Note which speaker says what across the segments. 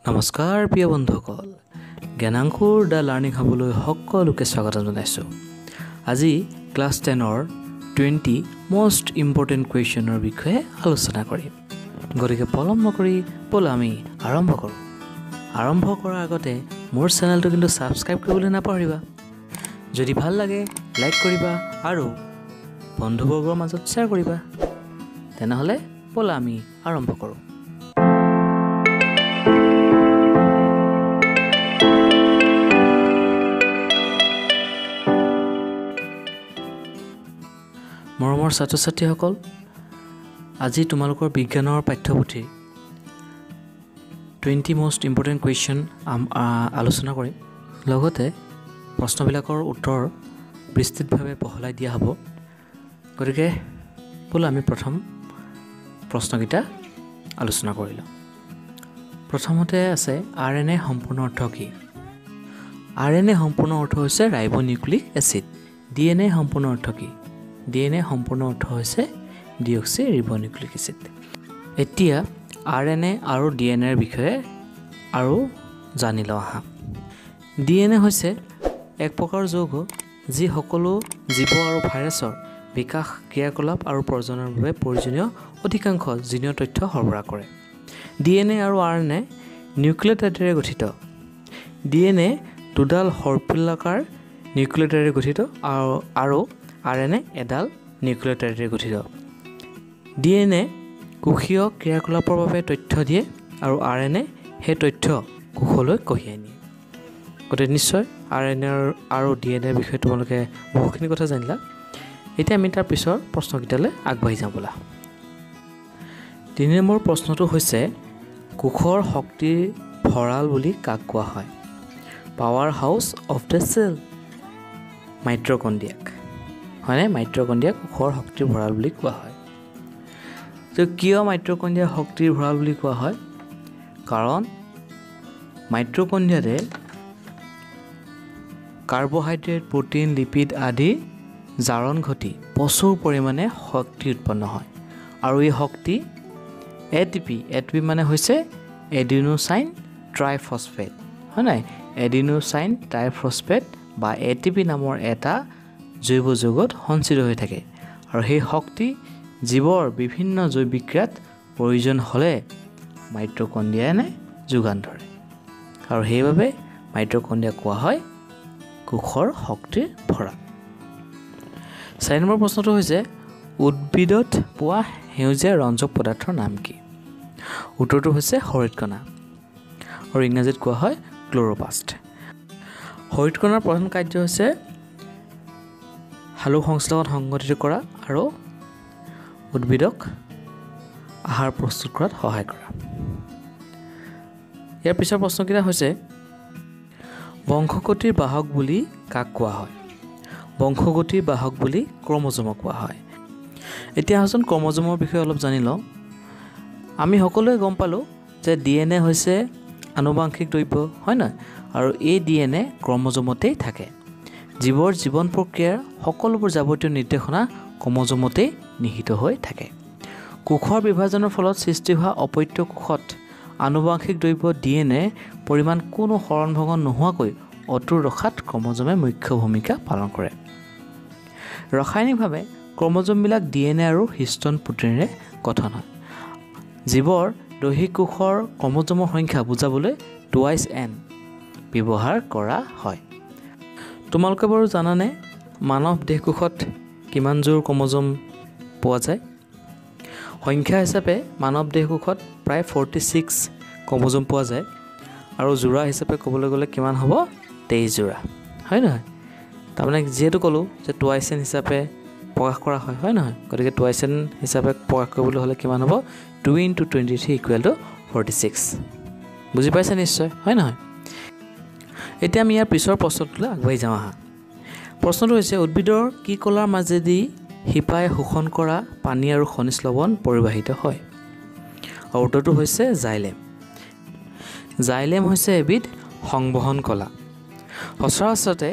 Speaker 1: নমস্কাৰ প্ৰিয় বন্ধুসকল, জ্ঞানাংকুৰ দ্য লাৰ্ণিং হাবলৈ সকলোকে স্বাগতম জনাইছোঁ। আজি ক্লাছ 10ৰ 20 মষ্ট ইম্পৰ্টেণ্ট কুৱেশ্যনৰ বিষয়ে আলোচনা কৰিম। গতিকে পলম নকৰি ব'লা আমি আৰম্ভ কৰোঁ। আৰম্ভ কৰাৰ আগতে মোৰ চেনেলটো কিন্তু ছাবস্ক্ৰাইব কৰিবলৈ নাপাহৰিবা। যদি ভাল লাগে লাইক কৰিবা আৰু বন্ধুবৰ্গৰ মাজত শ্বেয়াৰ কৰিবা। তেনেহ'লে ব'লা আমি আৰম্ভ কৰোঁ। মৰমৰ ছাত্ৰ ছাত্ৰীসকল, আজি তোমালোকৰ বিজ্ঞানৰ পাঠ্যপুথিৰ 20 মষ্ট ইম্পৰ্টেণ্ট কুৱেশ্যন আলোচনা কৰিম। লগতে প্ৰশ্নবিলাকৰ উত্তৰ বিস্তৃতভাৱে বহলাই দিয়া হ'ব। গতিকে বোলো আমি প্ৰথম প্ৰশ্নকেইটা আলোচনা কৰি লওঁ। প্ৰথমতে আছে RNA সম্পূৰ্ণ অৰ্থ কি? RNA সম্পূৰ্ণ অৰ্থ হৈছে ৰাইবোনিউক্লিক এচিড। DNA সম্পূৰ্ণ অৰ্থ কি? DNA সম্পূৰ্ণ অৰ্থ হৈছে ডিঅক্সি ৰিবোনিউক্লিক এচিড। এতিয়া RNA আৰু DNAৰ বিষয়ে আৰু জানি লওঁ আহা। DNA হৈছে এক প্ৰকাৰ যৌগ যি সকলো জীৱ আৰু ভাইৰাছৰ বিকাশ, ক্ৰিয়াকলাপ আৰু প্ৰজননৰ বাবে প্ৰয়োজনীয় অধিকাংশ জিনীয় তথ্য সৰবৰাহ কৰে। DNA আৰু RNA নিউক্লিঅটাইডেৰে গঠিত। DNA দুডাল সৰ্পিলাকাৰ নিউক্লিঅটাইডেৰে গঠিত আৰু RNA এডাল নিউক্লিঅটাইডেৰে গঠিত। DNA কোষীয় ক্ৰিয়াকলাপৰ বাবে তথ্য দিয়ে আৰু RNA সেই তথ্য কোষলৈ কঢ়িয়াই নিয়ে। গতিকে নিশ্চয় RNA আৰু DNAৰ বিষয়ে তোমালোকে বহুখিনি কথা জানিলা। এতিয়া আমি তাৰ পিছৰ প্ৰশ্নকেইটালৈ আগবাঢ়ি যাওঁ ব'লা। 3 নম্বৰ প্ৰশ্নটো হৈছে কোষৰ শক্তিৰ ভঁৰাল বুলি কাক কোৱা হয়? Power house of the cell. মাইট্ৰকণ্ড্ৰিয়াক হয়নে? মাইট্ৰকণ্ড্ৰিয়াক কোষৰ শক্তিৰ ভঁৰাল বুলি কোৱা হয়। তো কিয় মাইট্ৰকণ্ড্ৰিয়া শক্তিৰ ভঁৰাল বুলি কোৱা হয়? কাৰণ মাইট্ৰকণ্ড্ৰিয়াতে কাৰ্বহাইড্ৰেট, প্ৰটিন, লিপিড আদি জাৰণ ঘটি প্ৰচুৰ পৰিমাণে শক্তি উৎপন্ন হয়। আৰু এই শক্তি ATP মানে হৈছে এডিনোচাইন ট্ৰাইফচফেট, হয় নাই? এডিনোচাইন ট্ৰাইফচফেট বা ATP নামৰ এটা জৈৱ যৌগত সঞ্চিত হৈ থাকে। আৰু সেই শক্তি জীৱৰ বিভিন্ন জৈৱিক ক্ৰিয়াত প্ৰয়োজন হ'লে মাইট্ৰকণ্ড্ৰিয়াই যোগান ধৰে। আৰু সেইবাবে মাইট্ৰকণ্ড্ৰিয়াক কোৱা হয় কোষৰ শক্তিৰ ভঁৰাল। 4 নম্বৰ প্ৰশ্নটো হৈছে উদ্ভিদত পোৱা সেউজীয়া ৰঞ্জক পদাৰ্থৰ নাম কি? উত্তৰটো হৈছে হৰিতকণা আৰু ইংৰাজীত কোৱা হয় ক্ল'ৰ'প্লাষ্ট। হৰিতকণাৰ প্ৰধান কাৰ্য হৈছে সালোক সংশ্লেষণ সংঘটিত কৰা আৰু উদ্ভিদক আহাৰ প্ৰস্তুত কৰাত সহায় কৰা। ইয়াৰ পিছৰ প্ৰশ্নকেইটা হৈছে বংশগতিৰ বাহক বুলি কাক কোৱা হয়? বংশগতিৰ বাহক বুলি ক্ৰম'জমক কোৱা হয়। এতিয়া আহচোন ক্ৰম'জমৰ বিষয়ে অলপ জানি লওঁ। আমি সকলোৱে গম পালোঁ যে DNA হৈছে আনুবাংশিক দ্ৰব্য, হয় নহয়? আৰু এই DNA ক্ৰম'জমতেই থাকে। জীৱৰ জীৱন প্ৰক্ৰিয়াৰ সকলোবোৰ যাৱতীয় নিৰ্দেশনা ক্ৰম'জমতেই নিহিত হৈ থাকে। কোষৰ বিভাজনৰ ফলত সৃষ্টি হোৱা অপত্য কোষত আনুবাংশিক দ্ৰব্য DNA পৰিমাণ কোনো হৰণ ভঙন নোহোৱাকৈ অটুট ৰখাত ক্ৰম'জমে মুখ্য ভূমিকা পালন কৰে। ৰাসায়নিকভাৱে ক্ৰম'জমবিলাক DNA আৰু হিষ্টন প্ৰ'টিনেৰে গঠন হয়। জীৱৰ দৈহিক কোষৰ ক্ৰম'জমৰ সংখ্যা বুজাবলৈ 2n ব্যৱহাৰ কৰা হয়। তোমালোকে বাৰু জানানে মানৱ দেহকোষত কিমানযোৰ ক্ৰম'জম পোৱা যায়? সংখ্যা হিচাপে মানৱ দেহকোষত প্ৰায় 46 ক্ৰম'জম পোৱা যায় আৰু যোৰা হিচাপে ক'বলৈ গ'লে কিমান হ'ব? 23 যোৰা, হয় নহয়? তাৰমানে যিহেতু ক'লোঁ যে 2n হিচাপে প্ৰকাশ কৰা হয়, হয় নহয়? গতিকে 2n হিচাপে প্ৰকাশ কৰিবলৈ হ'লে কিমান হ'ব? 2 × 23 = 46। বুজি পাইছে নিশ্চয়, হয় নহয়? এতিয়া আমি ইয়াৰ পিছৰ প্ৰশ্নটোলৈ আগবাঢ়ি যাওঁ আহা। প্ৰশ্নটো হৈছে উদ্ভিদৰ কি কলাৰ মাজেদি শিপাই শোষণ কৰা পানী আৰু খনিজ লৱণ পৰিবাহিত হয়? আৰু উত্তৰটো হৈছে জাইলেম। জাইলেম হৈছে এবিধ সংবহন কলা। সচৰাচৰতে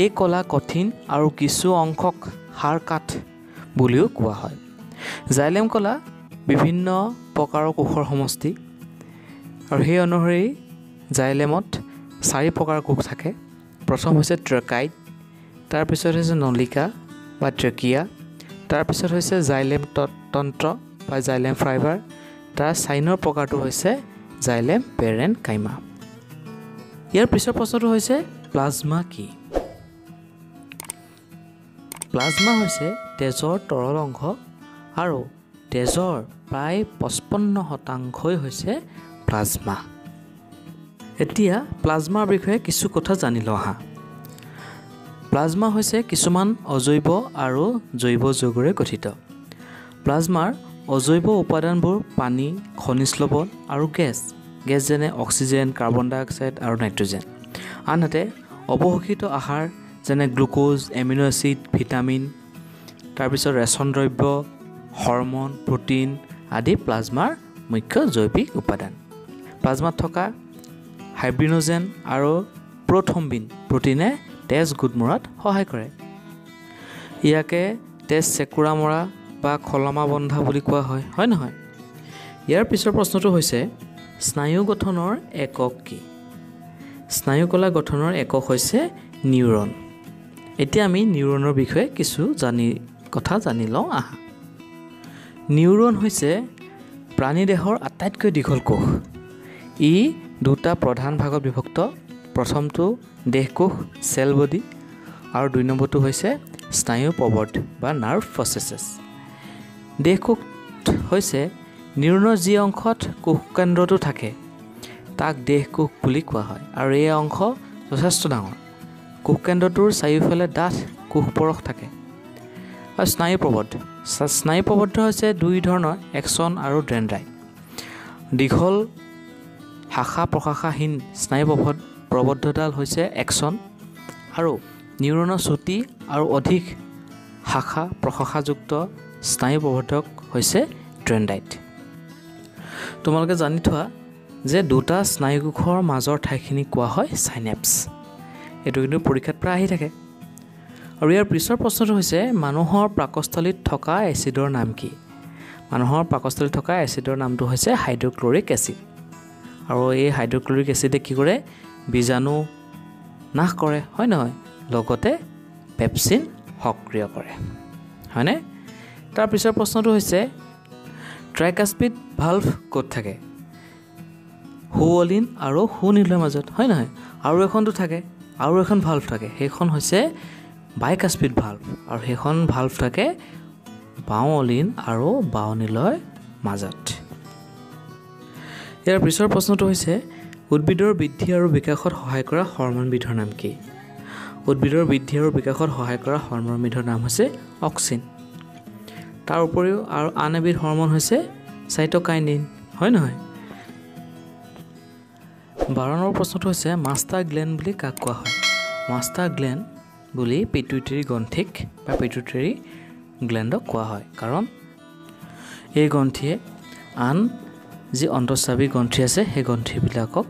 Speaker 1: এই কলা কঠিন আৰু কিছু অংশক হাড় কাঠ বুলিও কোৱা হয়। জাইলেম কলা বিভিন্ন প্ৰকাৰৰ কোষৰ সমষ্টি আৰু সেই অনুসৰি জাইলেমত 4 প্ৰকাৰ কোষ থাকে। প্ৰথম হৈছে ট্ৰেকাইড, তাৰপিছত হৈছে নলিকা বা ট্ৰেকিয়া, তাৰপিছত হৈছে জাইলেম তন্ত্ৰ বা জাইলেম ফাইবাৰ, তাৰ চাইনৰ প্ৰকাৰটো হৈছে জাইলেম পেৰেনকাইমা। ইয়াৰ পিছৰ প্ৰশ্নটো হৈছে প্লাজমা কি? প্লাজমা হৈছে তেজৰ তৰল অংশ আৰু তেজৰ প্ৰায় 55% হৈছে প্লাজমা। এতিয়া প্লাজমাৰ বিষয়ে কিছু কথা জানি লওঁ আহা। প্লাজমা হৈছে কিছুমান অজৈব আৰু জৈৱ যৌগৰে গঠিত। প্লাজমাৰ অজৈব উপাদানবোৰ পানী, খনিজ লৱণ আৰু গেছ যেনে অক্সিজেন, কাৰ্বন ডাই অক্সাইড আৰু নাইট্ৰজেন। আনহাতে অৱশোষিত আহাৰ যেনে গ্লুক'জ, এমিনো এচিড, ভিটামিন, তাৰপিছত ৰেচন দ্ৰব্য, হৰম'ন, প্ৰ'টিন আদি প্লাজমাৰ মুখ্য জৈৱিক উপাদান। প্লাজমাত থকা হাইড্ৰোজেন আৰু প্ৰথম্বিন প্ৰ'টিনে তেজ গোট মৰাত সহায় কৰে। ইয়াকে তেজ চেকুৰা মৰা বা খলমা বন্ধা বুলি কোৱা হয়, হয় নহয়? ইয়াৰ পিছৰ প্ৰশ্নটো হৈছে স্নায়ু গঠনৰ একক কি? স্নায়ুকলা গঠনৰ একক হৈছে নিউৰন। এতিয়া আমি নিউৰনৰ বিষয়ে কিছু কথা জানি লওঁ আহা। নিউৰন হৈছে প্ৰাণীদেহৰ আটাইতকৈ দীঘল কোষ। ই দুটা প্ৰধান ভাগত বিভক্ত। প্ৰথমটো দেহকোষ চেল বডি আৰু 2 নম্বৰটো হৈছে স্নায়ু প্ৰবৰ্ধ বা নাৰ্ভ প্ৰচেছেছ। দেহকোষ হৈছে নিউৰনৰ যি অংশত কোষকেন্দ্ৰটো থাকে তাক দেহকোষ বুলি কোৱা হয় আৰু এই অংশ যথেষ্ট ডাঙৰ। কোষকেন্দ্ৰটোৰ চাৰিওফালে ডাঠ কোষপৰশ থাকে। আৰু স্নায়ু প্ৰবৰ্ধ হৈছে 2 ধৰণৰ, এক্সন আৰু ডেনড্ৰাইট। দীঘল শাখা প্ৰশাখাহীন স্নায়ু প্ৰবৰ্ধডাল হৈছে এক্সন আৰু নিউৰনৰ চুটি আৰু অধিক শাখা প্ৰশাখাযুক্ত স্নায়ু প্ৰবৰ্ধক হৈছে ডেনড্ৰাইট। তোমালোকে জানি থোৱা যে দুটা স্নায়ুকোষৰ মাজৰ ঠাইখিনি কোৱা হয় চাইনেপছ। এইটো কিন্তু পৰীক্ষাত প্ৰায় আহি থাকে। আৰু ইয়াৰ পিছৰ প্ৰশ্নটো হৈছে মানুহৰ পাকস্থলীত থকা এচিডৰ নাম কি? মানুহৰ পাকস্থলীত থকা এচিডৰ নামটো হৈছে হাইড্ৰক্লৰিক এচিড। আৰু এই হাইড্ৰক্লৰিক এচিডে কি কৰে? বীজাণু নাশ কৰে, হয় নহয়? লগতে পেপচিন সক্ৰিয় কৰে, হয়নে? তাৰ পিছৰ প্ৰশ্নটো হৈছে ট্ৰাইকাস্পিড ভাল্ভ ক'ত থাকে? সুৱলিন আৰু সুনীলৰ মাজত, হয় নহয়? আৰু এখন ভাল্ভ থাকে, সেইখন হৈছে বাইকাস্পিড ভাল্ভ আৰু সেইখন ভাল্ভ থাকে বাওঁঅলিন আৰু বাওঁনীলৰ মাজত। ইয়াৰ পিছৰ প্ৰশ্নটো হৈছে উদ্ভিদৰ বৃদ্ধি আৰু বিকাশত সহায় কৰা হৰম'নবিধৰ নাম কি? উদ্ভিদৰ বৃদ্ধি আৰু বিকাশত সহায় কৰা হৰম'নবিধৰ নাম হৈছে অক্সিন। তাৰ উপৰিও আৰু আন এবিধ হৰম'ন হৈছে চাইট'কাইনিন, হয় নহয়? 12 নম্বৰ প্ৰশ্নটো হৈছে মাষ্টাৰ গ্লেণ্ড বুলি কাক কোৱা হয়? মাষ্টাৰ গ্লেণ্ড বুলি পিটুইটাৰী গ্ৰন্থিক বা পিটুইটাৰী গ্লেণ্ডক কোৱা হয়, কাৰণ এই গ্ৰন্থিয়ে আন যি অন্তঃস্ৰাৱী গ্ৰন্থি আছে সেই গ্ৰন্থিবিলাকক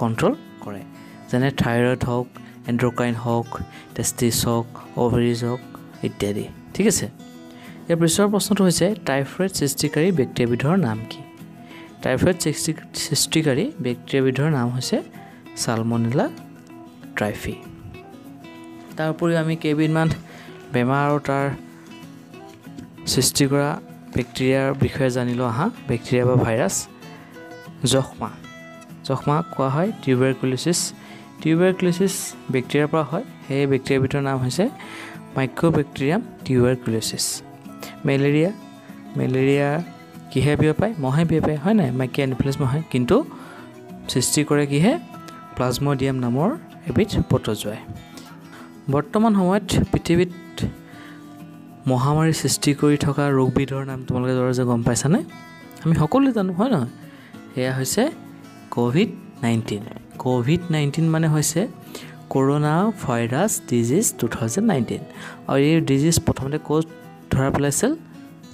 Speaker 1: কণ্ট্ৰল কৰে, যেনে থাইৰয়ড হওক, এণ্ড্ৰক্ৰাইন হওক, টেষ্টিছ হওক, অভেৰিজ হওক ইত্যাদি। ঠিক আছে। ইয়াৰ পিছৰ প্ৰশ্নটো হৈছে টাইফয়েড সৃষ্টিকাৰী বেক্টেৰিয়াবিধৰ নাম কি? টাইফয়েড সৃষ্টিকাৰী বেক্টেৰিয়াবিধৰ নাম হৈছে ছালমনেলা ট্ৰাইফি। তাৰ উপৰিও আমি কেইবিধমান বেমাৰ আৰু তাৰ সৃষ্টি কৰা বেক্টেৰিয়াৰ বিষয়ে জানিলোঁ আহা। বেক্টেৰিয়া বা ভাইৰাছ। যক্ষ্মা কোৱা হয় টিউবাৰকুলোচিছ বেক্টেৰিয়াৰ পৰা হয়। সেই বেক্টেৰিয়াবিধৰ নাম হৈছে মাইক্ৰ'বেক্টেৰিয়াম টিউবাৰকুলোচিছ। মেলেৰিয়া কিহে বিয়পায়? মহে বিয়পায়, হয় নাই? মাইকী এনফিলিছ মহে, কিন্তু সৃষ্টি কৰে কিহে? প্লাজমডিয়াম নামৰ এবিধ প্ৰটোজোৱাই। বৰ্তমান সময়ত পৃথিৱীত মহামাৰী সৃষ্টি কৰি থকা ৰোগবিধৰ নাম তোমালোকে যে গম পাইছানে? আমি সকলোৱে জানো, হয় নহয়? সেয়া হৈছে ক'ভিড-19 মানে হৈছে কৰোনা ভাইৰাছ ডিজিজ 2019। আৰু এই ডিজিজ প্ৰথমতে ক'ত ধৰা পেলাইছিল?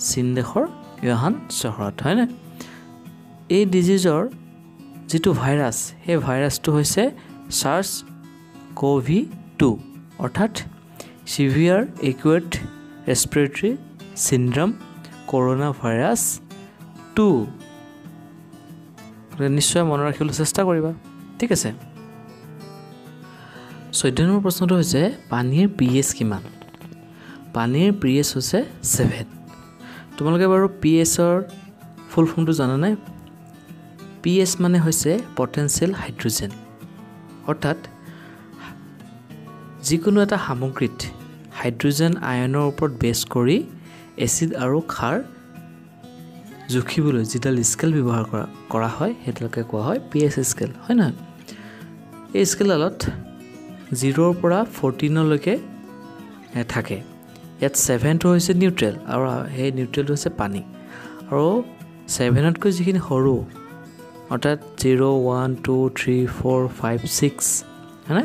Speaker 1: চীন দেশৰ ইউহান চহৰত, হয়নে? এই ডিজিজৰ যিটো ভাইৰাছ, সেই ভাইৰাছটো হৈছে SARS-CoV-2 অৰ্থাৎ severe acute respiratory syndrome corona virus 2। নিশ্চয় মনত ৰাখিবলৈ চেষ্টা কৰিবা। ঠিক আছে 14 নম্বৰ প্ৰশ্নটো হৈছে পানীৰ pH কিমান পানীৰ pH হৈছে 7 তোমালোকে বাৰু pH ৰ ফুল ফৰ্মটো জানা নাই pH মানে হৈছে পটেনশিয়াল হাইড্ৰোজেন অৰ্থাৎ যিকোনো এটা সামগ্ৰীত হাইড্ৰোজেন আয়নৰ ওপৰত বেছ কৰি এসিড আৰু ক্ষাৰ জুখিবলৈ যিডাল স্কেল ব্যৱহাৰ কৰা হয় হেতলকে কোৱা হয় pH স্কেল হয় না এই স্কেলত 0 ৰ পৰা 14 লৈকে থাকে ইয়াত 7 টো হৈছে নিউট্ৰেল আৰু এই নিউট্ৰেলটো হৈছে পানী আৰু 7 তকৈ যিখিনি সৰু অৰ্থাৎ 0 1 2 3 4 5 6 হয়নে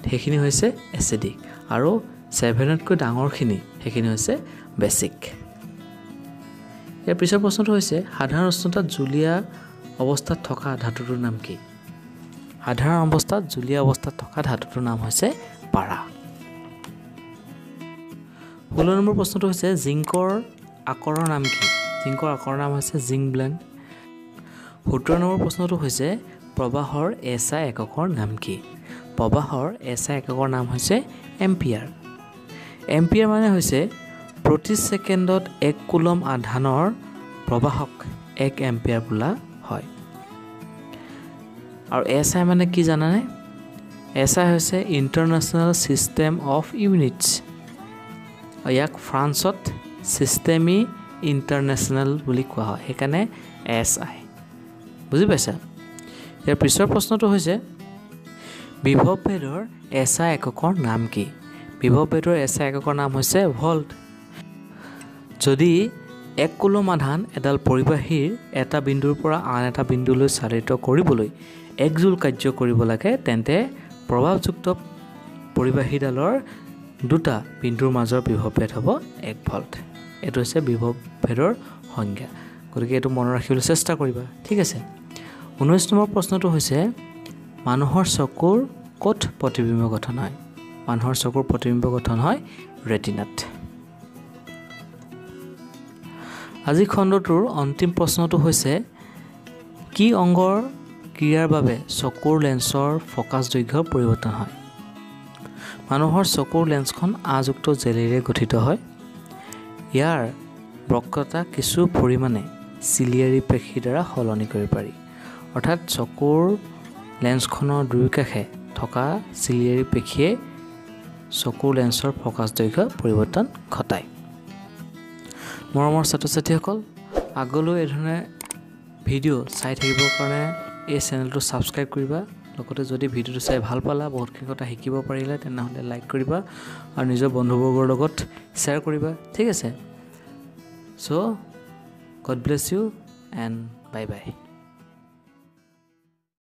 Speaker 1: সেইখিনি হৈছে এসিডিক আৰু 7 তকৈ ডাঙৰখিনি সেইখিনি হৈছে বেসিক ইয়াৰ পিছৰ প্ৰশ্নটো হৈছে সাধাৰণ উষ্ণতাত জুলীয়া অৱস্থাত থকা ধাতুটোৰ নাম কি সাধাৰণ অৱস্থাত জুলীয়া অৱস্থাত থকা ধাতুটোৰ নাম হৈছে পাৰা 16 নম্বৰ প্ৰশ্নটো হৈছে জিংকৰ আকৰৰ নাম কি জিংকৰ আকৰৰ নাম হৈছে জিংক ব্লেন্ড 17 নম্বৰ প্ৰশ্নটো হৈছে প্ৰবাহৰ এসআই এককৰ নাম কি প্ৰবাহৰ এসআই এককৰ নাম হৈছে এম্পিয়াৰ এম্পিয়াৰ মানে হৈছে প্ৰতি সেকেন্ডত 1 কুলম আধানৰ প্ৰবাহক 1 এম্পিয়াৰ বোলা হয় আৰু এসআই মানে কি জানানে এসআই হৈছে ইন্টাৰনেশ্যনেল সিস্টেম অফ ইউনিটস ইয়াক ফ্ৰান্সত সিস্টেমি ইন্টাৰনেশ্যনেল বুলি কোৱা হয় সেইকাৰণে এসআই বুজি পাইছা ইয়াৰ পিছৰ প্ৰশ্নটো হৈছে বিভৱ ভেদৰ এসআই এককৰ নাম কি বিভৱ ভেদৰ এসআই এককৰ নাম হৈছে ভল্ট যদি 1 কুলম আধান এডাল পৰিবাহীৰ এটা বিন্দুৰ পৰা আন এটা বিন্দুলৈ চালিত কৰিবলৈ 1 জুল কাৰ্য কৰিব লাগে তেন্তে প্ৰভাৱযুক্ত পৰিবাহীডালৰ দুটা বিন্দুৰ মাজৰ বিভৱ ভেদ হ'ব 1 ভল্ট এটো হৈছে বিভৱ ভেদৰ সংজ্ঞা গতিকে এটো মনত ৰাখিবলৈ চেষ্টা কৰিবা ঠিক আছে 19 নম্বৰ প্ৰশ্নটো হৈছে মানুহৰ চকুৰ ক'ত প্ৰতিবিম্ব গঠন হয় মানুহৰ চকুৰ প্ৰতিবিম্ব গঠন হয় ৰেটিনাত আজি খণ্ডটোৰ অন্তিম প্ৰশ্নটো হৈছে কি অংগৰ ক্ৰিয়াৰ বাবে চকুৰ লেন্সৰ ফোকাস দৈৰ্ঘ্য পৰিৱৰ্তন হয় মানুহৰ চকুৰ লেন্সখন আযুক্ত জেলেৰে গঠিত হয় ইয়াৰ বক্ৰতা কিছু পৰিমাণে চিলিয়াৰী পেশীৰ দ্বাৰা সলনি কৰিব পাৰি অৰ্থাৎ চকুৰ লেন্সখনৰ দুয়োকাষে থকা চিলিয়াৰী পেশীয়ে চকুৰ লেন্সৰ ফোকাস দৈৰ্ঘ্য পৰিৱৰ্তন ঘটায় মৰমৰ ছাত্ৰ-ছাত্ৰীসকল আগলৈ এই ধৰণে ভিডিঅ' চাই থাকিবৰ কাৰণে এই চেনেলটো সাবস্ক্ৰাইব কৰিবা লগতে যদি ভিডিঅ'টো চাই ভাল পালা বহুতখিনি কথা শিকিব পাৰিলে তেনেহলে লাইক কৰিবা আৰু নিজৰ বন্ধুবৰ্গৰ লগত শ্বেয়াৰ কৰিবা ঠিক আছে so God bless you and bye by